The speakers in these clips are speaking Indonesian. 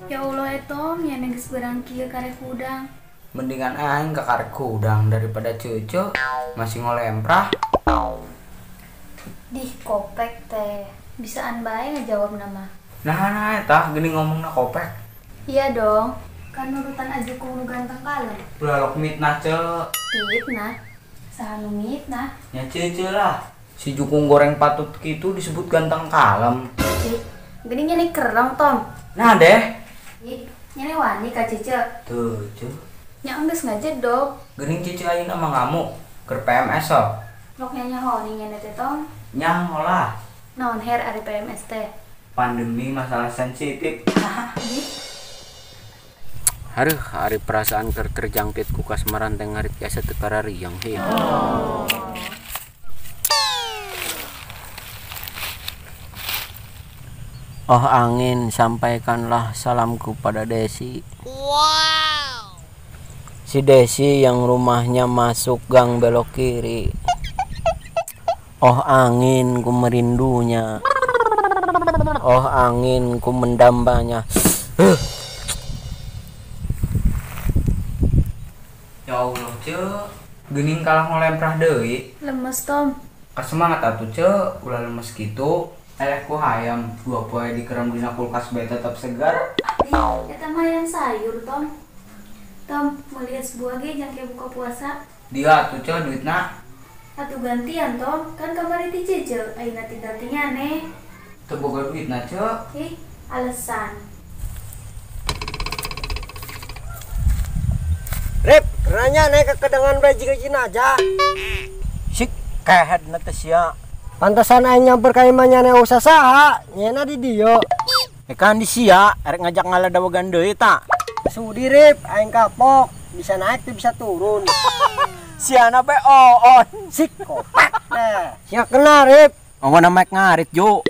Ya Allah Tom, ya neges berang kieu karek udang. Mendingan aing ke karek udang daripada cucu masih ngolemprah. Dih kopek teh, bisaan bae ngejawab nama. Nah tah gini ngomongna kopek. Iya dong, kan nurutan aja nu ganteng kalem. Ulah lok mitnah ceu. Pitnah, saha nu mitnah? Ya ceu lah. Si jukung goreng patut gitu disebut ganteng kalem. Ih, gini nyani kerang Tom. Nah deh. Ih, nyani wani ka Cece. Tuh cu. Nya enggeus ngajedog. Geuning cici ayeuna mah ngamuk keur PMS sok. Nok nya honi nyana teh Tom. Nyang olah. Naon her ari PMS teh? Pandemi masalah sensitif. Hareuh ari perasaan keur terjangkit ku kasmaran teh ngarit biasa teu karariang heuh. Oh angin, sampaikanlah salamku pada Desi. Wow. Si Desi yang rumahnya masuk gang belok kiri. Oh angin, ku merindunya. Oh angin, ku mendambanya. Ya Allah ceu. Geuning kalah ngolemprah deui. Lemes Tom. Kasemangat atuh ceu, ulah lemes kitu. Ku hayam 2 poe dikerem dina kulkas bae tetep segar. Ih, eta mah yang sayur Tom. Tom, mau lihat sebuah ge jang buka puasa. Dia atuh ceu duitna. Atuh gantian Tom, kan kamari ti Cece, ayeuna tinggal tingane. Teu boga duitna ceu. Ih, alasan. Rip, keranya naik ke kedengan bayi ke aja. Sik kehed na teh sia. Pantesan aing nyamper ka imahnya ne usah saha, nyena di dieu. Kan di sia arek ngajak ngaladawagan deui ta. Sudi Rip, aing kapok, bisa naik tuh bisa turun. Siana pe oon. Sik kopek deh. Sia kena Rip. Ongona mek ngarit jo.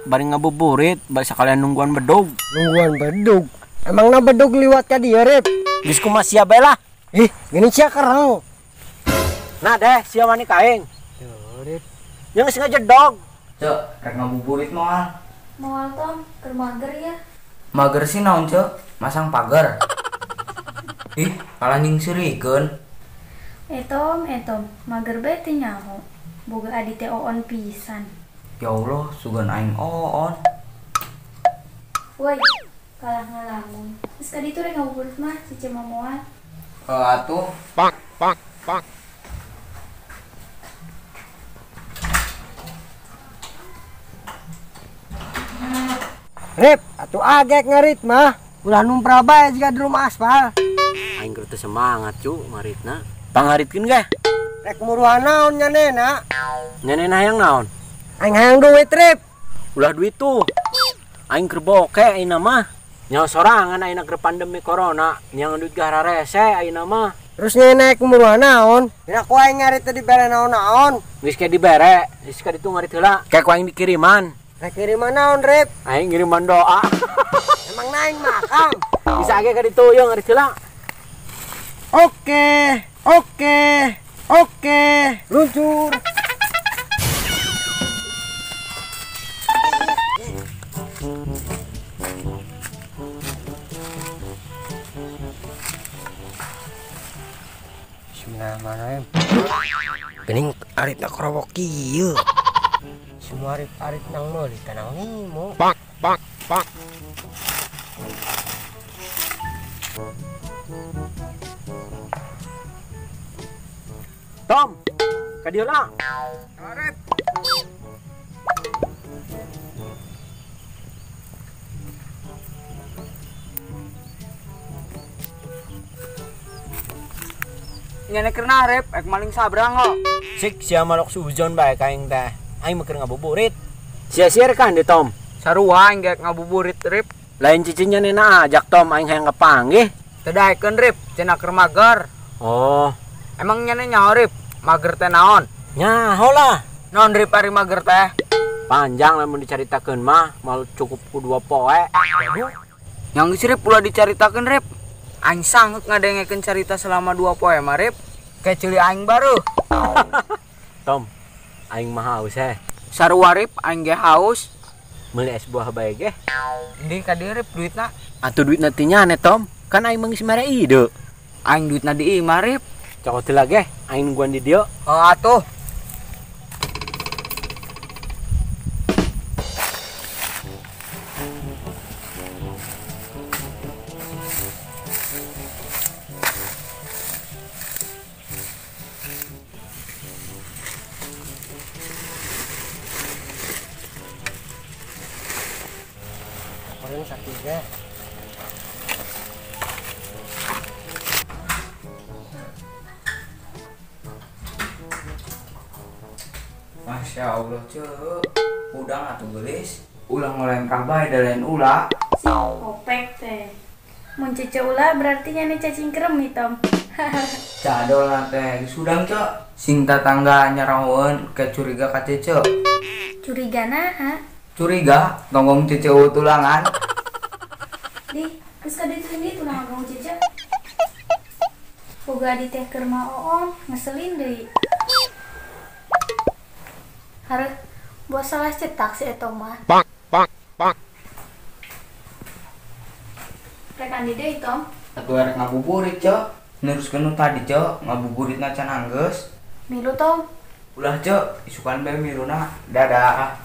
Bari ngabuburit, bari sakalian nungguan bedog. Nungguan bedug. Emangna bedug liwat ka dieu Rip? Geus kumaha sia bae lah. Ih, gini sia kereng. Nah deh, sia wani kaeng. Tuh Rip. Yang sengaja dog. Ceu, rek ngabuburit moal. Moal Tom, keur mager ya. Mager sih naon ceu? Masang pagar. Ih, kalah ningsirikeun. Tom, mager bae teh nyaho. Boga adi teh oon pisan. Ya Allah, sugan aing oon. Woi, kalah ngalamun. Geus ka ditu rek ngabuburit mah Cece mah moal. Atuh. Pak. Rip, atuh agek ngarit mah. Ulah numprah bae jika di rumah aspal. Aing keur teu semangat cu ngaritna. Pangaritkeun ge. Rek muruhan naon nyanena? Nyanena hayang naon? Aing hayang duit Rip. Ulah duit tuh. Aing keur boke ayeuna mah. Nyaho sorangan ayeuna keur pandemi corona, nyang duit gara rese ayeuna mah. Terus naik muruhan naon? Dina ku aing ngarit teh dibere naon-naon. Geus ke dibere, geus ka ditu ngarit heula. Kayak ku aing dikiriman. Rek kiriman naon Rip? Aing ngiriman doa. Emang naing makam. Bisa age ka ditu yeuh ngarit heula. Oke, luncur. Bismillahirrahmanirrahim. Gening arit nak kerobok kieu. Semua arit nang meuli tanang ngimo. Pak. Tom, ka dieu lah. Arep. Nyana keur narep, ek maling sabrang lo. Sik sia malok sujon bae ka aing teh. Aing mah keur ngabuburit. Sia-sia rekan di Tom. Sarua aing gek ngabuburit Rip. Lain cicinya nena ajak Tom aing hayang ngapanggih. Teu daekeun Rip, cenah keur mager. Oh, Emang nyana nyaho Rip, mager teh naon? nyaho lah. Naon Rip ari mager teh? Panjang lamun dicaritakeun mah mal cukup ku 2 poe. Waduh. Yang geus Rip ulah dicaritakeun Rip. Aing sanggup ngadengekeun carita selama 2 poe mah Rip. Kayak cili aing baru. Tom, aing mah haus Sarua Rip, aing ge haus. Meuli es buah bae ge. Di ka dieu Rip duitna. Atuh duit nantinya nih Tom. Kan aing mengisi mere ide. Aing duitna di imah Rip. Cokot lagi aing nungguan di dia. Oh atuh. Orang sakit ya. Masya Allah cek. Udang atuh gelis. Ulah ngolain kabah dan lain ulah. Si opek teh. Mun cece ulah berarti nyane cacing kremi Tom. Cadol teh sudang cek. Sing tetangga nyaraweun ke curiga ka cece. Curiga naha? Curiga gonggong cece tulangan. Di, geus ka ditu ini tulang ngagong cece. Boga di teh keur maoon, ngeselin deui. Hareuh buat salah cetak si eta mah. Rek andi deui Tom. Atuh erek ngabuburit cek. Neruskeun nu tadi cek ngabuburitna can anggeus. Milu Tom. Ulah cek isukan bae miruna. Dadah.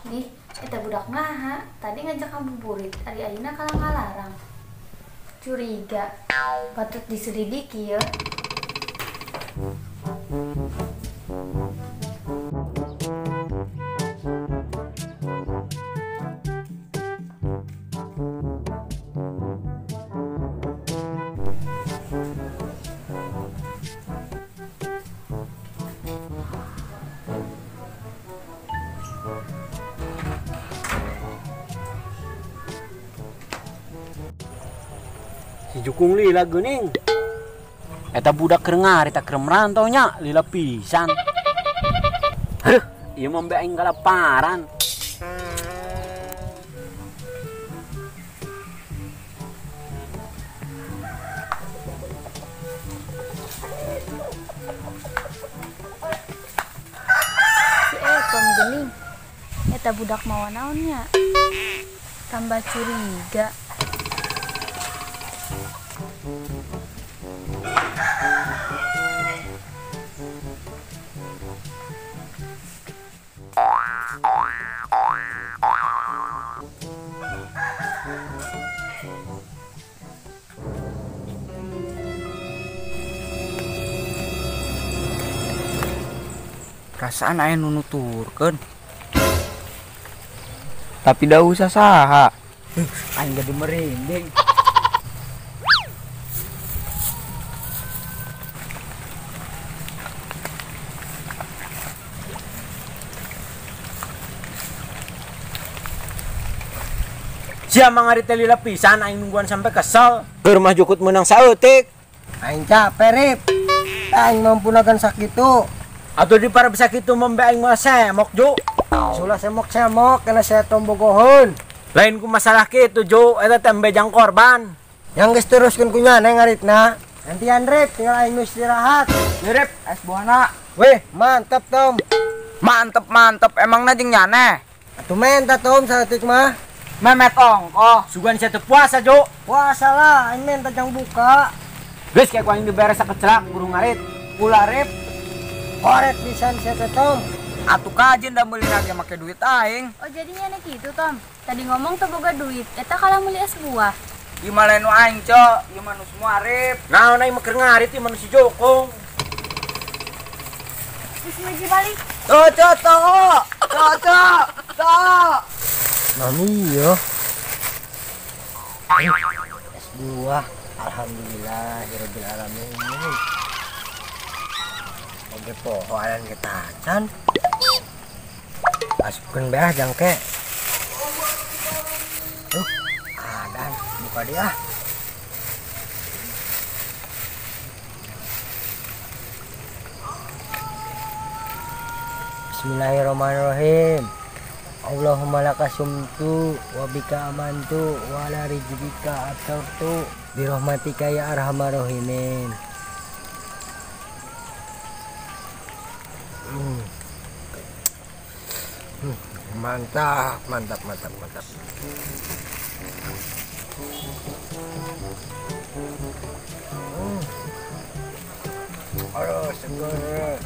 Di, eta budak naha? Tadi ngajak ngabuburit, ari ayeuna kalang-kalarang. Curiga. Patut diselidiki ya. Si Jukung lila geuning. Eta budak keur ngari tak keur merantau nya lila pisan. Aduh, ieu mah be aing kalaparan. Si Etom geuning. Eta budak mawa naonnya? Tambah curiga. Perasaan aya nu nuturkeun. Tapi da usah saha. Aing jadi merinding. Sia mangari teh lila pisan aing nungguan sampai kesel. Keur mah jukut menang saeutik. Aing capek Rip. Aing mampunakan sakitu. Atuh di para bisa kitu membe aing mah semok ju. Sulah semok-semok kena saya tombogohon. Lain ku masalah kitu ju, eta teh embejang korban. Yang geus teruskeun ku nyana ngaritna. Gantian Rip, tinggal aing istirahat. Nirip es buahna. Weh, mantap Tom. Mantep emangna jeung nyane. Atuh menta Tom saeutik mah. Memet ongkoh. Sugan sia teu puasa ju. Puasa lah, aing menta jang buka. Geus kayak ku aing diberes sakecelak buru ngarit. Ulah Rip. Koret pisan sia teh Tom. Atuh kajen da meuli lagi make duit aing. Oh jadinya nek gitu Tom. Tadi ngomong teu boga duit, eta kalau meuli es buah. Ieu mah lain nu aing, Cok. Ieu mah nu semua Rip. Naon aing mah keur ngarit ieu manusia jokong. Wis meji balik. Cok. Mami yo. Es buah. Alhamdulillahirabbil alamin. Oke pohoan kita can. Asupkeun beah jangke. Adan buka dia. Bismillahirrahmanirrahim. Allahumma lakasumtu wa bika amantu wa ala rizqika atartu bi rahmatika ya arhamar rahimin. Mantap. Aduh, seger.